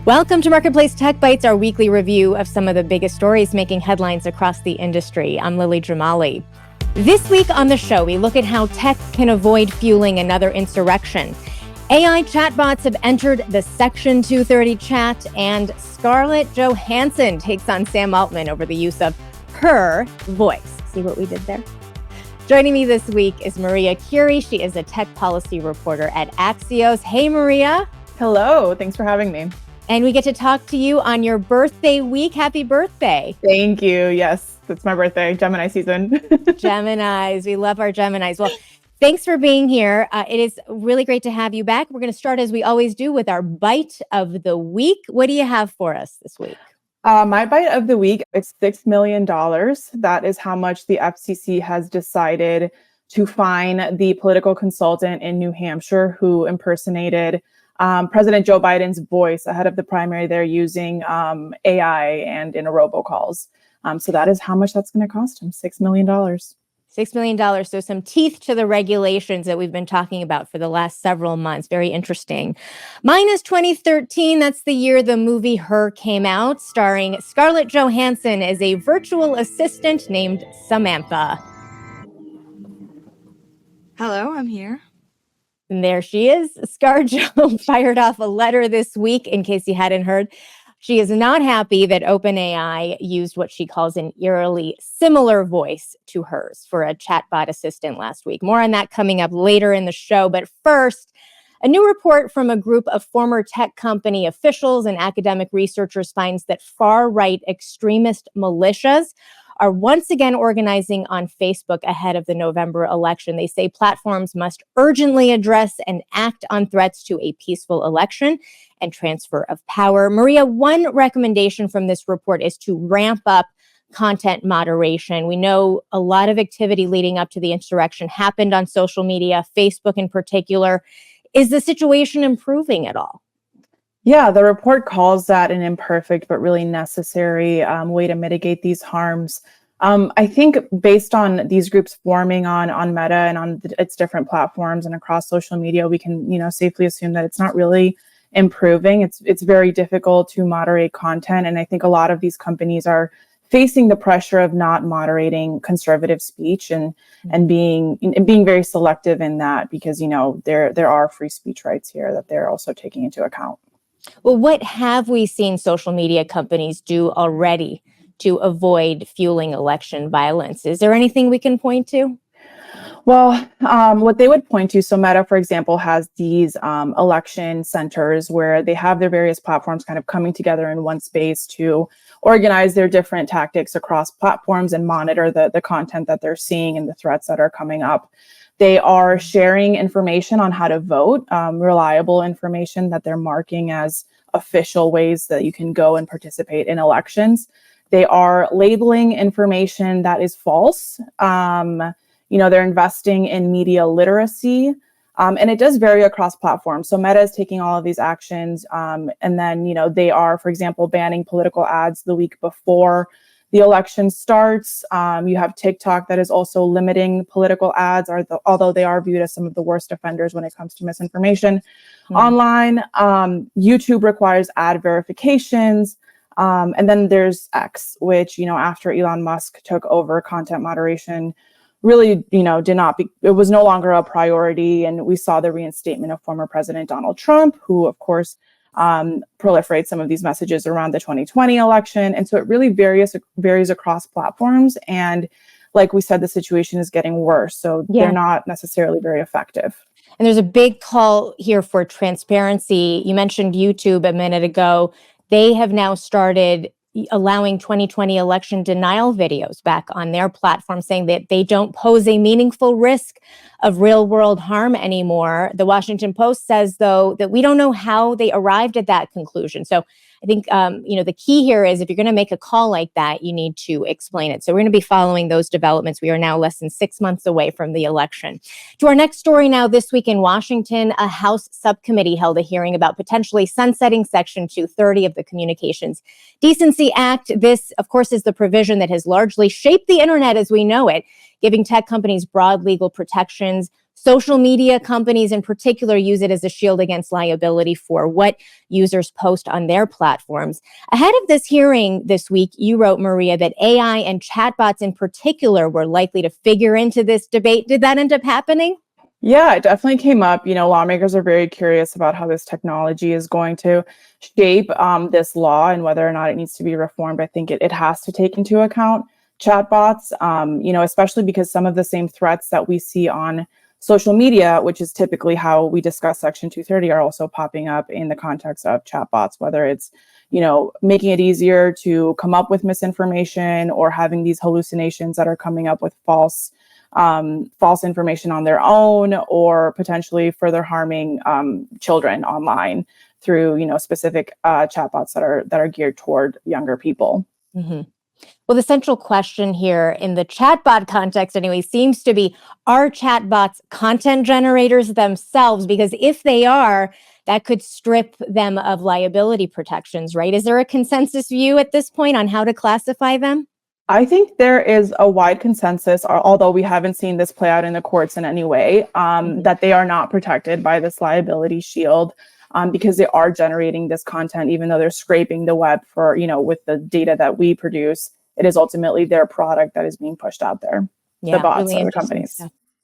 Welcome to Marketplace Tech Bytes, our weekly review of some of the biggest stories making headlines across the industry. I'm Lily Jamali. This week on the show, we look at how tech can avoid fueling another insurrection. AI chatbots have entered the Section 230 chat, and Scarlett Johansson takes on Sam Altman over the use of her voice. See what we did there? Joining me this week is Maria Curi. She is a tech policy reporter at Axios. Hey, Maria. Hello. Thanks for having me. And we get to talk to you on your birthday week. Happy birthday. Thank you. Yes, it's my birthday, Gemini season. Geminis. We love our Geminis. Well, thanks for being here. It is really great to have you back. We're going to start, as we always do, with our bite of the week. What do you have for us this week? My bite of the week is $6 million. That is how much the FCC has decided to fine the political consultant in New Hampshire who impersonated President Joe Biden's voice ahead of the primary. They're using AI and in a robocalls. So that is how much that's going to cost him, $6 million. $6 million. So some teeth to the regulations that we've been talking about for the last several months. Very interesting. Mine is 2013. That's the year the movie Her came out, starring Scarlett Johansson as a virtual assistant named Samantha. Hello, I'm here. And there she is. ScarJo fired off a letter this week, in case you hadn't heard. She is not happy that OpenAI used what she calls an eerily similar voice to hers for a chatbot assistant last week. More on that coming up later in the show. But first, a new report from a group of former tech company officials and academic researchers finds that far-right extremist militias are once again organizing on Facebook ahead of the November election. They say platforms must urgently address and act on threats to a peaceful election and transfer of power. Maria, one recommendation from this report is to ramp up content moderation. We know a lot of activity leading up to the insurrection happened on social media, Facebook in particular. Is the situation improving at all? Yeah, the report calls that an imperfect but really necessary way to mitigate these harms. I think based on these groups forming on Meta and on its different platforms and across social media, we can safely assume that it's not really improving. It's very difficult to moderate content, and I think a lot of these companies are facing the pressure of not moderating conservative speech and being very selective in that, because there are free speech rights here that they're also taking into account. Well, what have we seen social media companies do already to avoid fueling election violence? Is there anything we can point to? Well, what they would point to, so Meta, for example, has these election centers where they have their various platforms kind of coming together in one space to organize their different tactics across platforms and monitor the content that they're seeing and the threats that are coming up. They are sharing information on how to vote, reliable information that they're marking as official ways that you can go and participate in elections. They are labeling information that is false. They're investing in media literacy, and it does vary across platforms. So Meta is taking all of these actions, and then, they are, for example, banning political ads the week before the election starts. You have TikTok that is also limiting political ads, although they are viewed as some of the worst offenders when it comes to misinformation online. YouTube requires ad verifications. And then there's X, which, after Elon Musk took over content moderation, really, it was no longer a priority. And we saw the reinstatement of former President Donald Trump, who, of course, proliferate some of these messages around the 2020 election. And so it really varies across platforms. And like we said, the situation is getting worse. So they're not necessarily very effective. And there's a big call here for transparency. You mentioned YouTube a minute ago. They have now started allowing 2020 election denial videos back on their platform, saying that they don't pose a meaningful risk of real world harm anymore. The Washington Post says, though, that we don't know how they arrived at that conclusion. So I think, the key here is if you're going to make a call like that, you need to explain it. So we're going to be following those developments. We are now less than 6 months away from the election. To our next story now, this week in Washington, a House subcommittee held a hearing about potentially sunsetting Section 230 of the Communications Decency Act. This, of course, is the provision that has largely shaped the internet as we know it. giving tech companies broad legal protections. Social media companies in particular use it as a shield against liability for what users post on their platforms. Ahead of this hearing this week, you wrote, Maria, that AI and chatbots in particular were likely to figure into this debate. Did that end up happening? Yeah, it definitely came up. Lawmakers are very curious about how this technology is going to shape this law and whether or not it needs to be reformed. I think it has to take into account chatbots, especially because some of the same threats that we see on social media, which is typically how we discuss Section 230, are also popping up in the context of chatbots, whether it's, making it easier to come up with misinformation or having these hallucinations that are coming up with false information on their own, or potentially further harming children online through, specific chatbots that are geared toward younger people. Mm-hmm. Well, the central question here in the chatbot context anyway seems to be, are chatbots content generators themselves? Because if they are, that could strip them of liability protections, right? Is there a consensus view at this point on how to classify them? I think there is a wide consensus, although we haven't seen this play out in the courts in any way, that they are not protected by this liability shield. Because they are generating this content, even though they're scraping the web for, with the data that we produce, it is ultimately their product that is being pushed out there. Yeah, the bots really are the companies.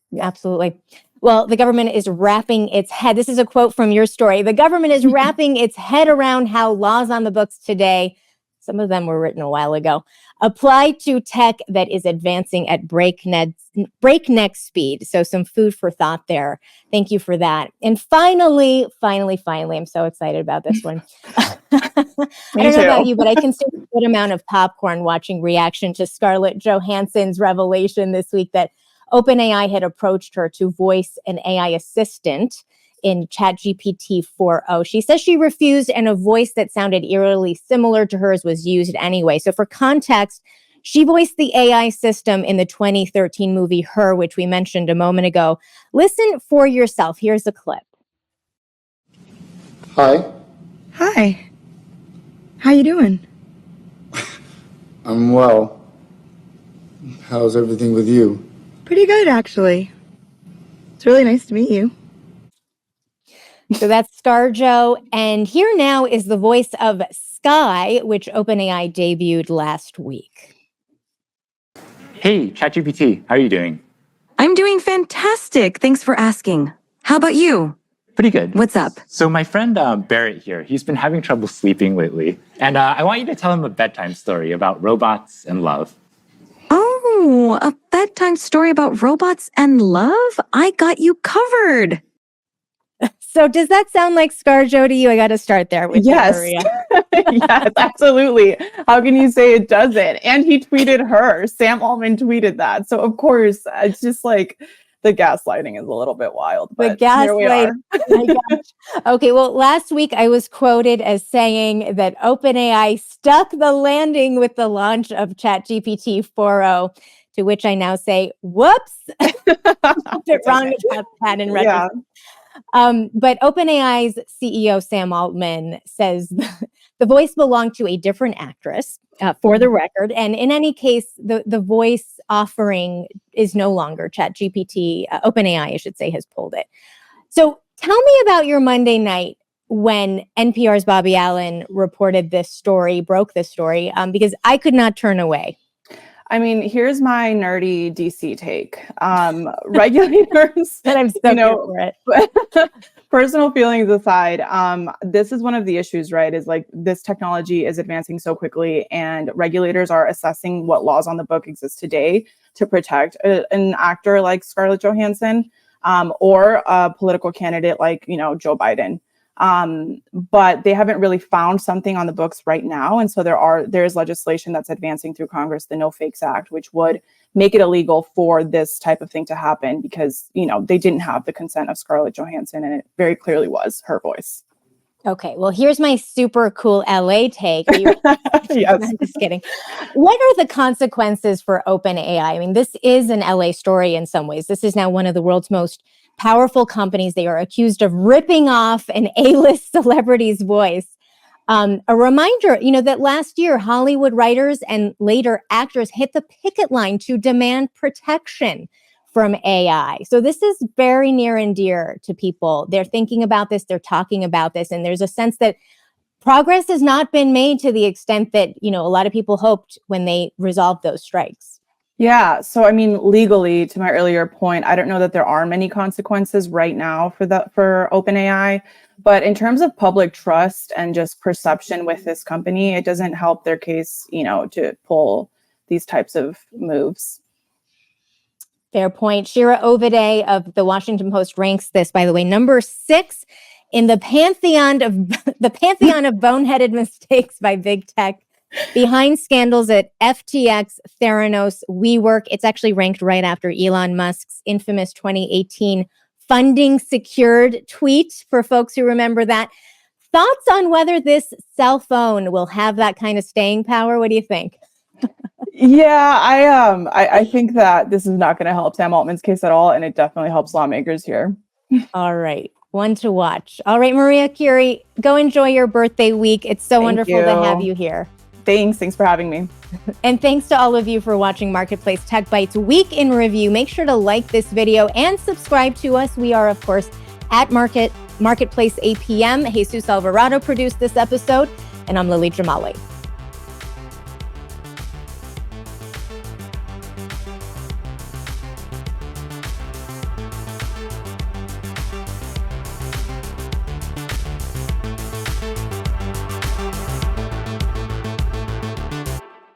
Yeah. Absolutely. Well, the government is wrapping its head. This is a quote from your story. The government is wrapping its head around how laws on the books today, some of them were written a while ago, apply to tech that is advancing at breakneck speed. So some food for thought there. Thank you for that. And finally, I'm so excited about this one. I don't know about you, but I consumed a good amount of popcorn watching reaction to Scarlett Johansson's revelation this week that OpenAI had approached her to voice an AI assistant in ChatGPT 4.0. She says she refused, and a voice that sounded eerily similar to hers was used anyway. So for context, she voiced the AI system in the 2013 movie Her, which we mentioned a moment ago. Listen for yourself. Here's a clip. Hi. Hi. How you doing? I'm well. How's everything with you? Pretty good, actually. It's really nice to meet you. So that's ScarJo. And here now is the voice of Sky, which OpenAI debuted last week. Hey, ChatGPT, how are you doing? I'm doing fantastic. Thanks for asking. How about you? Pretty good. What's up? So my friend Barrett here, he's been having trouble sleeping lately. And I want you to tell him a bedtime story about robots and love. Oh, a bedtime story about robots and love? I got you covered. So does that sound like ScarJo to you? I got to start there with you, Maria. Yes, absolutely. How can you say it doesn't? And he tweeted her. Sam Altman tweeted that. So of course, it's just like the gaslighting is a little bit wild. But The here we are. My gosh. Okay, well, last week I was quoted as saying that OpenAI stuck the landing with the launch of ChatGPT 4.0, to which I now say, whoops. It wrong about that in retrospect. Yeah. But OpenAI's CEO, Sam Altman, says the voice belonged to a different actress, for the record. And in any case, the voice offering is no longer ChatGPT. OpenAI, I should say, has pulled it. So tell me about your Monday night when NPR's Bobby Allen reported this story, broke this story, because I could not turn away. I mean, here's my nerdy DC take. Regulators, And I'm so here for it. Personal feelings aside, this is one of the issues, right? Is like this technology is advancing so quickly, and regulators are assessing what laws on the book exist today to protect an actor like Scarlett Johansson, or a political candidate like, Joe Biden. But they haven't really found something on the books right now. And so there's legislation that's advancing through Congress, the No Fakes Act, which would make it illegal for this type of thing to happen because, they didn't have the consent of Scarlett Johansson, and it very clearly was her voice. Okay, well, here's my super cool LA take. Yes. I'm just kidding. What are the consequences for OpenAI? I mean, this is an LA story in some ways. This is now one of the world's most powerful companies. They are accused of ripping off an A-list celebrity's voice. A reminder, that last year, Hollywood writers and later actors hit the picket line to demand protection from AI. So this is very near and dear to people. They're thinking about this, they're talking about this, and there's a sense that progress has not been made to the extent that, a lot of people hoped when they resolved those strikes. Yeah. So, I mean, legally, to my earlier point, I don't know that there are many consequences right now for OpenAI. But in terms of public trust and just perception with this company, it doesn't help their case, to pull these types of moves. Fair point. Shira Ovide of the Washington Post ranks this, by the way, number 6 in the pantheon of boneheaded mistakes by big tech, behind scandals at FTX, Theranos, WeWork. It's actually ranked right after Elon Musk's infamous 2018 funding secured tweet, for folks who remember that. Thoughts on whether this cell phone will have that kind of staying power? What do you think? Yeah, I think that this is not going to help Sam Altman's case at all, and it definitely helps lawmakers here. All right. One to watch. All right, Maria Curi, go enjoy your birthday week. It's so wonderful to have you here. Thanks for having me. And thanks to all of you for watching Marketplace Tech Bytes Week in Review. Make sure to like this video and subscribe to us. We are, of course, at Marketplace APM. Jesus Alvarado produced this episode, and I'm Lily Jamali.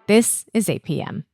This is APM.